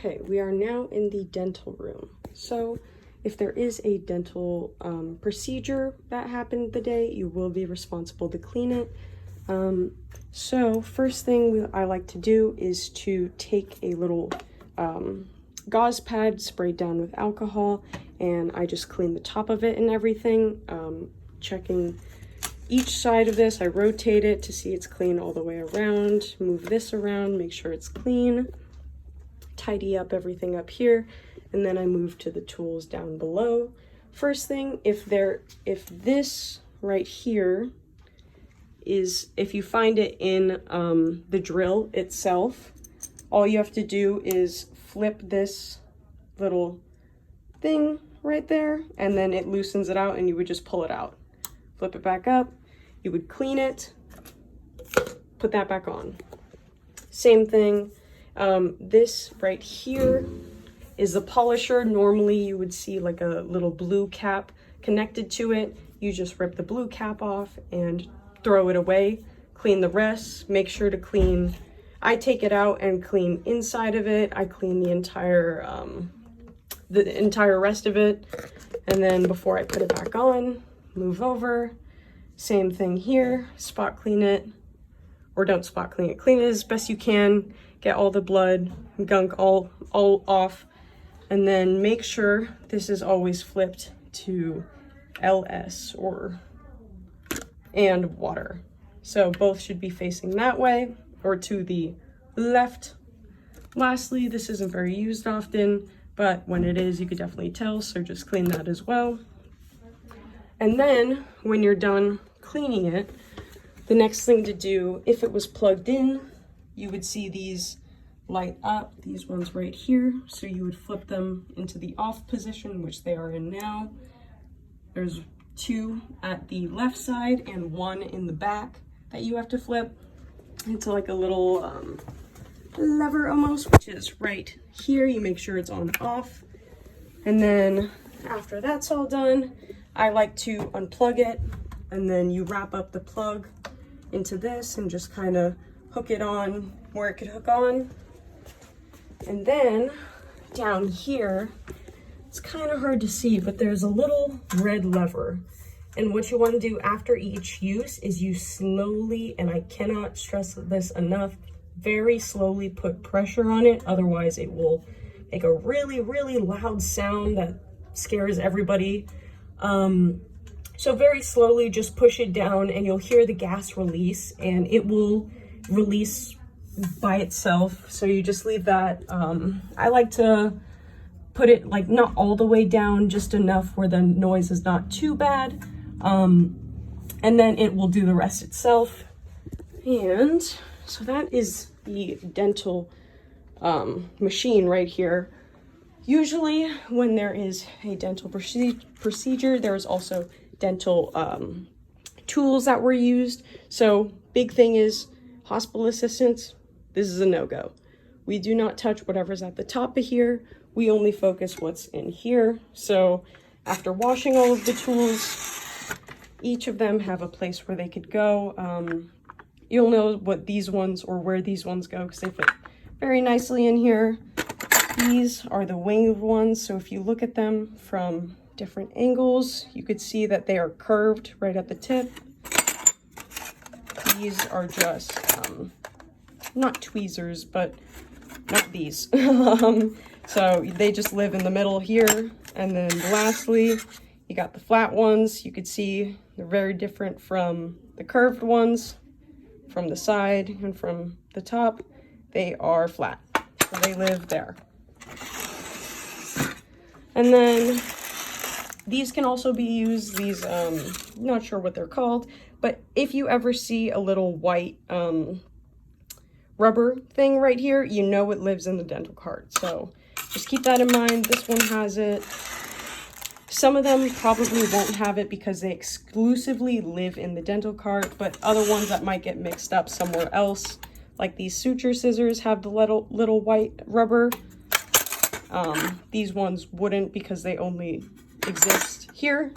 Okay, we are now in the dental room. So if there is a dental procedure that happened the day, you will be responsible to clean it. So first thing I like to do is to take a little gauze pad sprayed down with alcohol, and I just clean the top of it and everything, checking each side of this. I rotate it to see it's clean all the way around, move this around, make sure it's clean, tidy up everything up here, and then I move to the tools down below. First thing, if this right here is, if you find it in the drill itself, all you have to do is flip this little thing right there, and then it loosens it out, and you would just pull it out. Flip it back up, you would clean it, put that back on. Same thing, this right here is the polisher. Normally you would see like a little blue cap connected to it. You just rip the blue cap off and throw it away. Clean the rest, make sure to clean. I take it out and clean inside of it. I clean the entire rest of it. And then before I put it back on, move over. Same thing here, spot clean it, or don't spot clean it. Clean it as best you can, get all the blood, gunk all off, and then make sure this is always flipped to LS and water. So both should be facing that way or to the left. Lastly, this isn't very used often, but when it is, you could definitely tell, so just clean that as well. And then when you're done cleaning it, the next thing to do, if it was plugged in, you would see these light up, these ones right here. So you would flip them into the off position, which they are in now. There's two at the left side and one in the back that you have to flip. It's like a little lever almost, which is right here. You make sure it's on off. And then after that's all done, I like to unplug it, and then you wrap up the plug into this and just kind of hook it on where it could hook on. And then down here, it's kind of hard to see, but there's a little red lever. And what you want to do after each use is you slowly, and I cannot stress this enough, very slowly put pressure on it. Otherwise it will make a really, really loud sound that scares everybody. So very slowly just push it down, and you'll hear the gas release, and it will release by itself. So you just leave that. I like to put it like not all the way down, just enough where the noise is not too bad. And then it will do the rest itself. And so that is the dental machine right here. Usually when there is a dental procedure, there's also dental tools that were used. So big thing is hospital assistants, this is a no-go. We do not touch whatever's at the top of here. We only focus what's in here. So after washing all of the tools, each of them have a place where they could go. You'll know what these ones or where these ones go because they fit very nicely in here. These are the winged ones, so if you look at them from different angles, you could see that they are curved right at the tip. These are just, not tweezers, but not these. So they just live in the middle here. And then lastly, you got the flat ones. You could see they're very different from the curved ones, from the side and from the top. They are flat, so they live there. And then these can also be used, these, not sure what they're called, but if you ever see a little white rubber thing right here, you know it lives in the dental cart. So just keep that in mind. This one has it. Some of them probably won't have it because they exclusively live in the dental cart, but other ones that might get mixed up somewhere else, like these suture scissors, have the little white rubber. These ones wouldn't because they only exist here.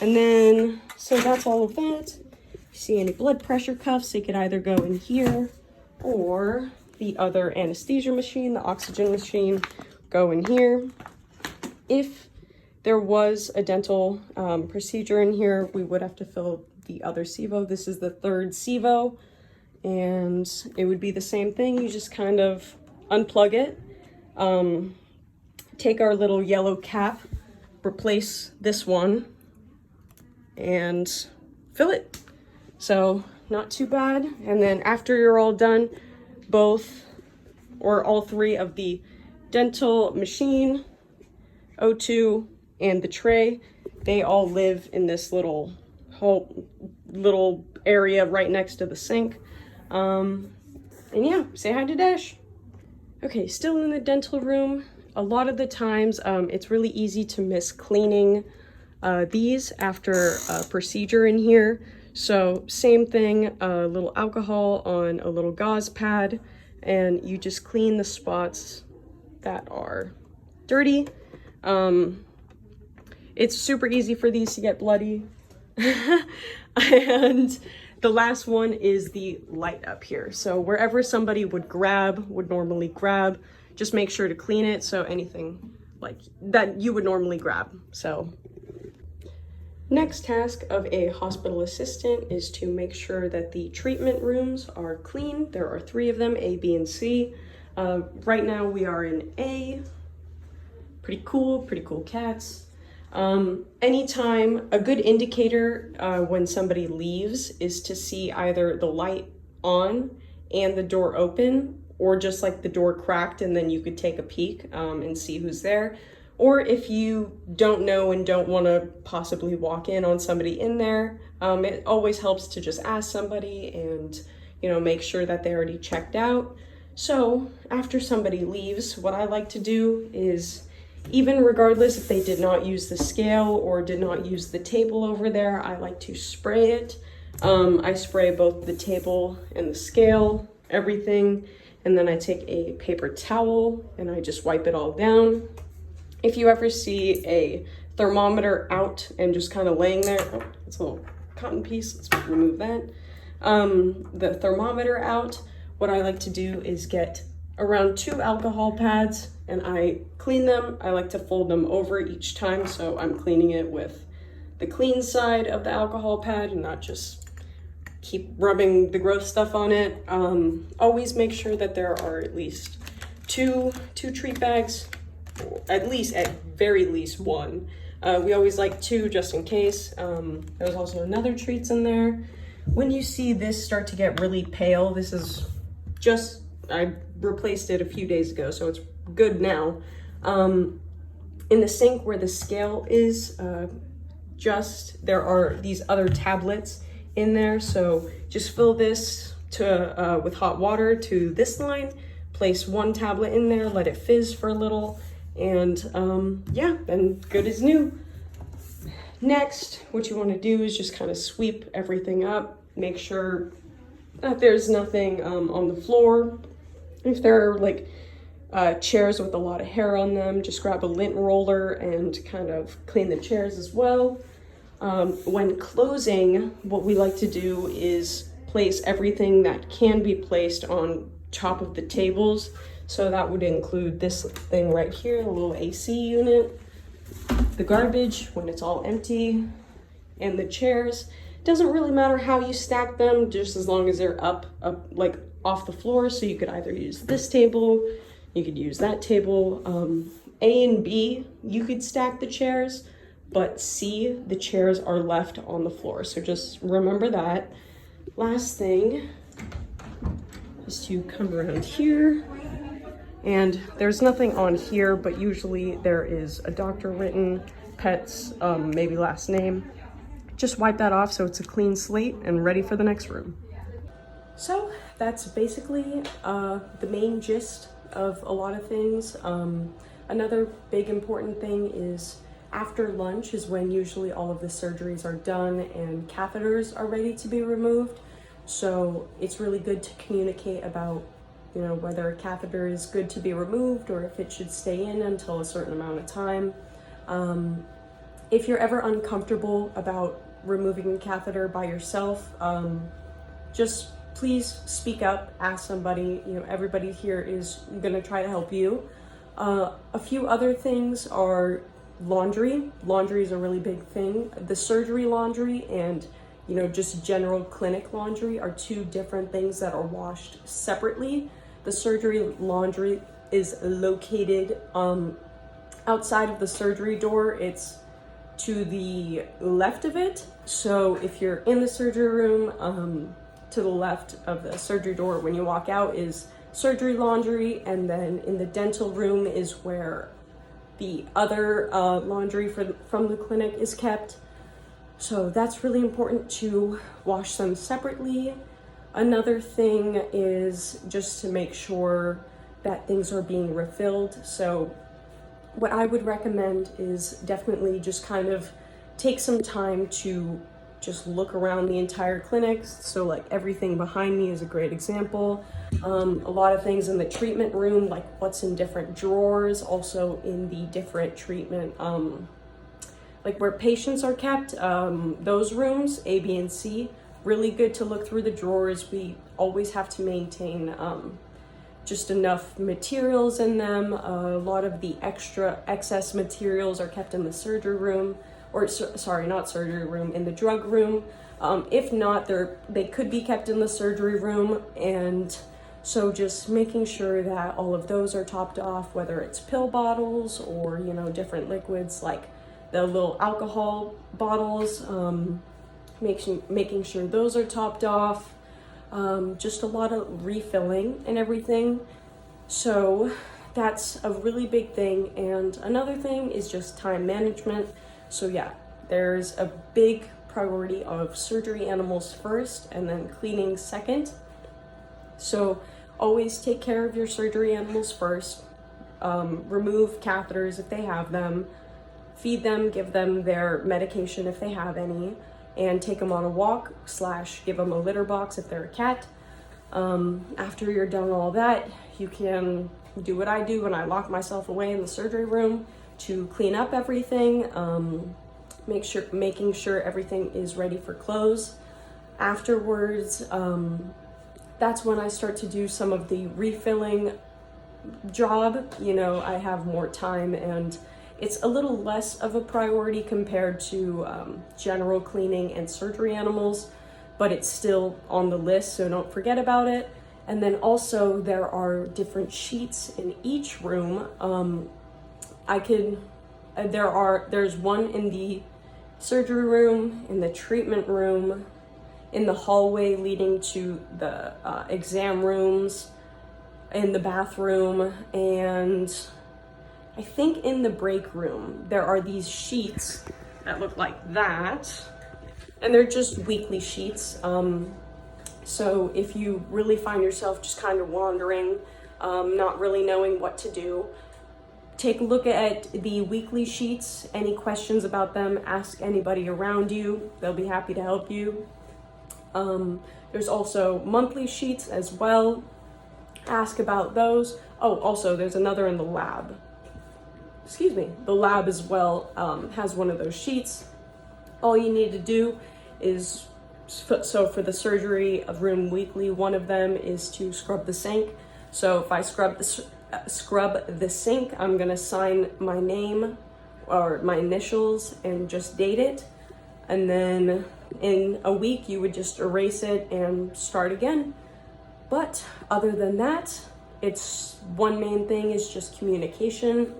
And then, so that's all of that. If you see any blood pressure cuffs, they could either go in here or the other anesthesia machine, the oxygen machine, go in here. If there was a dental procedure in here, we would have to fill the other SIVO. This is the third SIVO, and it would be the same thing. You just kind of unplug it, take our little yellow cap, replace this one, and fill it. So not too bad. And then after you're all done, both or all three of the dental machine, O2, and the tray, they all live in this little area right next to the sink. And yeah, say hi to Dash. Okay, still in the dental room. A lot of the times it's really easy to miss cleaning these after a procedure in here. So same thing, a little alcohol on a little gauze pad, and you just clean the spots that are dirty. It's super easy for these to get bloody. And the last one is the light up here. So wherever somebody would normally grab, just make sure to clean it. So anything like that you would normally grab. So next task of a hospital assistant is to make sure that the treatment rooms are clean. There are 3 of them, A, B, and C. Right now we are in A. Pretty cool cats. Anytime, a good indicator when somebody leaves is to see either the light on and the door open, or just like the door cracked and then you could take a peek and see who's there. Or if you don't know and don't want to possibly walk in on somebody in there, it always helps to just ask somebody and, you know, make sure that they already checked out. So after somebody leaves, what I like to do is, even regardless if they did not use the scale or did not use the table over there, I like to spray it. I spray both the table and the scale, everything, and then I take a paper towel and I just wipe it all down. If you ever see a thermometer out and just kind of laying there, oh, it's a little cotton piece, let's remove that. The thermometer out, what I like to do is get around 2 alcohol pads and I clean them. I like to fold them over each time, so I'm cleaning it with the clean side of the alcohol pad and not just keep rubbing the gross stuff on it. Always make sure that there are at least two treat bags, at very least 1. We always like 2 just in case. There's also another treats in there. When you see this start to get really pale, this is just, I replaced it a few days ago, so it's good now. In the sink where the scale is, there are these other tablets in there, so just fill this to with hot water to this line, place 1 tablet in there, let it fizz for a little, and yeah, then good as new. Next, what you want to do is just kind of sweep everything up, make sure that there's nothing on the floor. If there are like chairs with a lot of hair on them, just grab a lint roller and kind of clean the chairs as well. When closing, what we like to do is place everything that can be placed on top of the tables. So that would include this thing right here, a little AC unit, the garbage when it's all empty, and the chairs. Doesn't really matter how you stack them, just as long as they're up like off the floor. So you could either use this table, you could use that table. A and B, you could stack the chairs, but C, the chairs are left on the floor. So just remember that. Last thing is to come around here, and there's nothing on here, but usually there is a doctor written, pets, maybe last name. Just wipe that off so it's a clean slate and ready for the next room. So that's basically the main gist of a lot of things. Another big important thing is after lunch is when usually all of the surgeries are done and catheters are ready to be removed. So it's really good to communicate about, you know, whether a catheter is good to be removed or if it should stay in until a certain amount of time. If you're ever uncomfortable about removing a catheter by yourself, just please speak up, ask somebody. You know, everybody here is gonna try to help you. A few other things are laundry. Laundry is a really big thing. The surgery laundry and, you know, just general clinic laundry are two different things that are washed separately. The surgery laundry is located outside of the surgery door. It's to the left of it. So if you're in the surgery room, to the left of the surgery door when you walk out is surgery laundry, and then in the dental room is where the other laundry from the clinic is kept. So that's really important to wash them separately. Another thing is just to make sure that things are being refilled. So what I would recommend is definitely just kind of take some time to just look around the entire clinic. So like everything behind me is a great example. A lot of things in the treatment room, like what's in different drawers, also in the different treatment, like where patients are kept, those rooms, A, B, and C, really good to look through the drawers. We always have to maintain just enough materials in them. A lot of the excess materials are kept in the surgery room, or sorry, not surgery room, in the drug room. If not, they could be kept in the surgery room. And so just making sure that all of those are topped off, whether it's pill bottles or, you know, different liquids like the little alcohol bottles, making sure those are topped off. Just a lot of refilling and everything. So that's a really big thing. And another thing is just time management. So yeah, there's a big priority of surgery animals first and then cleaning second. So always take care of your surgery animals first. Remove catheters if they have them, feed them, give them their medication if they have any, and take them on a walk / give them a litter box if they're a cat. After you're done all that, you can do what I do when I lock myself away in the surgery room to clean up everything, making sure everything is ready for close. Afterwards, that's when I start to do some of the refilling job. You know, I have more time and it's a little less of a priority compared to general cleaning and surgery animals, but it's still on the list, so don't forget about it. And then also there are different sheets in each room. There's one in the surgery room, in the treatment room, in the hallway leading to the exam rooms, in the bathroom, and I think in the break room. There are these sheets that look like that, and they're just weekly sheets. So if you really find yourself just kind of wandering, not really knowing what to do, take a look at the weekly sheets. Any questions about them, ask anybody around you. They'll be happy to help you. There's also monthly sheets as well. Ask about those. Oh, also there's another in the lab. Excuse me. The lab as well has one of those sheets. All you need to do is, so for the surgery of room weekly, one of them is to scrub the sink. So if I scrub the sink, I'm gonna sign my name or my initials and just date it. And then in a week, you would just erase it and start again. But other than that, it's one main thing is just communication.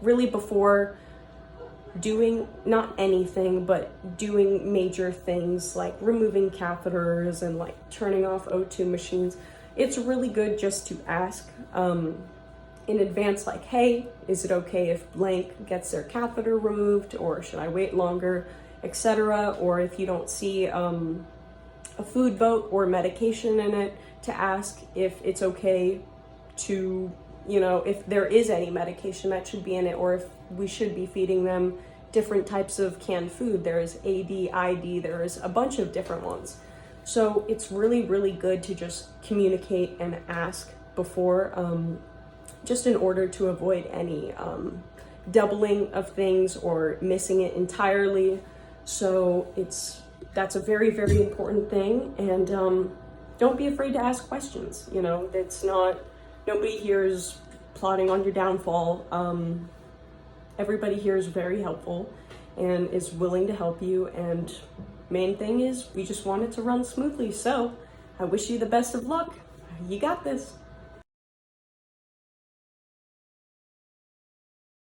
Really, before doing not anything, but doing major things like removing catheters and like turning off O2 machines, it's really good just to ask in advance, like, hey, is it okay if blank gets their catheter removed, or should I wait longer, etc. Or if you don't see a food boat or medication in it, to ask if it's okay to, you know, if there is any medication that should be in it, or if we should be feeding them different types of canned food. There is AD, ID, there is a bunch of different ones. So it's really, really good to just communicate and ask before, just in order to avoid any doubling of things or missing it entirely. So that's a very, very important thing. And don't be afraid to ask questions. You know, it's not, nobody here is plotting on your downfall. Everybody here is very helpful and is willing to help you, and main thing is we just want it to run smoothly. So I wish you the best of luck. You got this.